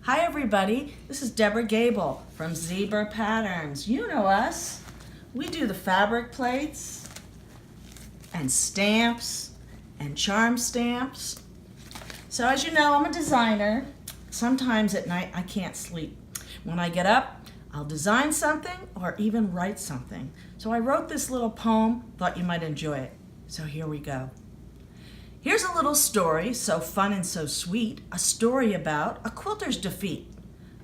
Hi everybody, this is Deborah Gable from Zebra Patterns. You know us. We do the fabric plates and stamps and charm stamps. So as you know, I'm a designer. Sometimes at night I can't sleep. When I get up, I'll design something or even write something. So I wrote this little poem, thought you might enjoy it. So here we go. Here's a little story, so fun and so sweet, a story about a quilter's defeat.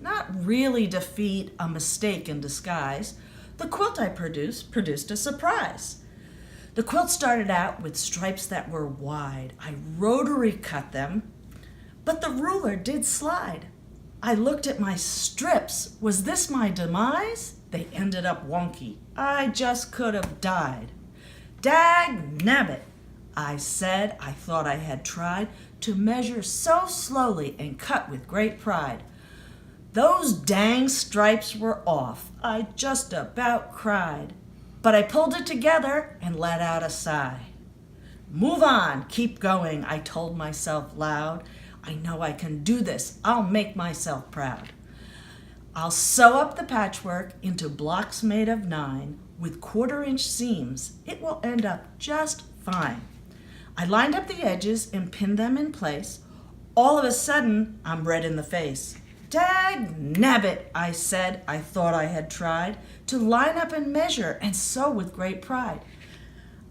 Not really defeat, a mistake in disguise. The quilt I produced a surprise. The quilt started out with stripes that were wide. I rotary cut them, but the ruler did slide. I looked at my strips. Was this my demise? They ended up wonky. I just could have died. Dagnabbit! I said. I thought I had tried to measure so slowly and cut with great pride. Those dang stripes were off. I just about cried. But I pulled it together and let out a sigh. Move on, keep going, I told myself loud. I know I can do this. I'll make myself proud. I'll sew up the patchwork into blocks made of 9 with 1/4-inch seams. It will end up just fine. I lined up the edges and pinned them in place. All of a sudden, I'm red in the face. Dagnabbit, I said. I thought I had tried to line up and measure and sew with great pride.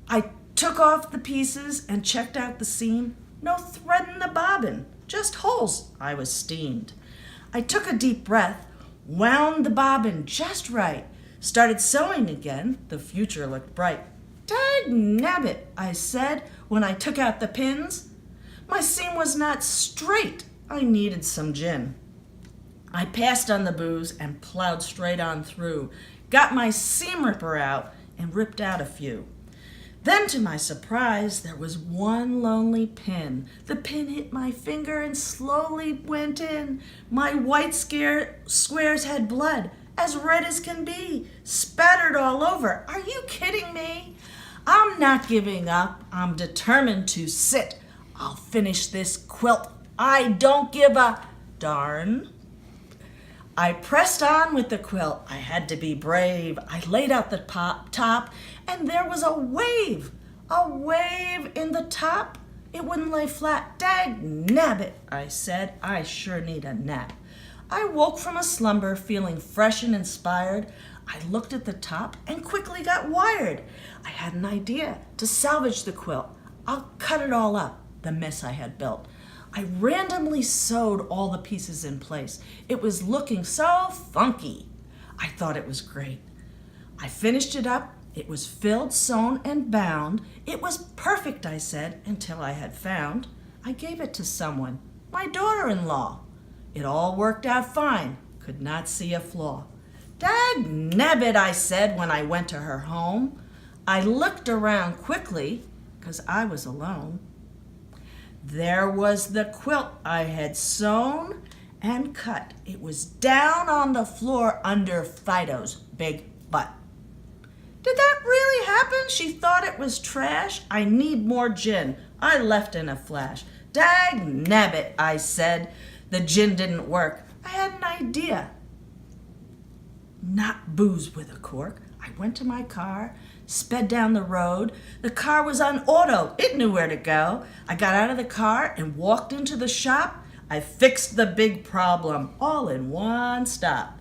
I took off the pieces and checked out the seam. No thread in the bobbin, just holes. I was steamed. I took a deep breath, wound the bobbin just right, started sewing again. The future looked bright. Dagnabbit, I said when I took out the pins. My seam was not straight. I needed some gin. I passed on the booze and plowed straight on through, got my seam ripper out and ripped out a few. Then to my surprise, there was one lonely pin. The pin hit my finger and slowly went in. My white squares had blood, as red as can be, spattered all over. Are you kidding me? I'm not giving up. I'm determined to sit. I'll finish this quilt. I don't give a darn. I pressed on with the quilt. I had to be brave. I laid out the top, and there was a wave in the top. It wouldn't lay flat. Dagnabbit, I said. I sure need a nap. I woke from a slumber feeling fresh and inspired. I looked at the top and quickly got wired. I had an idea to salvage the quilt. I'll cut it all up, the mess I had built. I randomly sewed all the pieces in place. It was looking so funky. I thought it was great. I finished it up. It was filled, sewn, and bound. It was perfect, I said, until I had found. I gave it to someone, my daughter-in-law. It all worked out fine. Could not see a flaw. Dagnabbit, I said when I went to her home. I looked around quickly, 'cause I was alone. There was the quilt I had sewn and cut. It was down on the floor under Fido's big butt. Did that really happen? She thought it was trash. I need more gin. I left in a flash. Dagnabbit, I said. The gin didn't work. I had an idea. Not booze with a cork. I went to my car, sped down the road. The car was on auto. It knew where to go. I got out of the car and walked into the shop. I fixed the big problem all in one stop.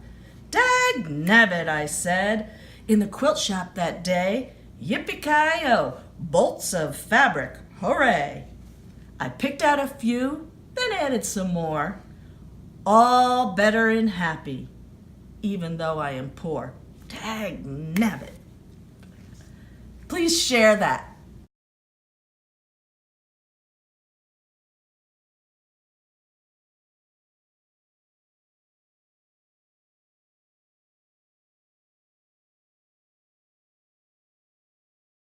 Dagnabbit, I said. In the quilt shop that day, yippee-ki-yo, bolts of fabric, hooray. I picked out a few, then added some more. All better and happy, even though I am poor. Dagnabbit. Please share that.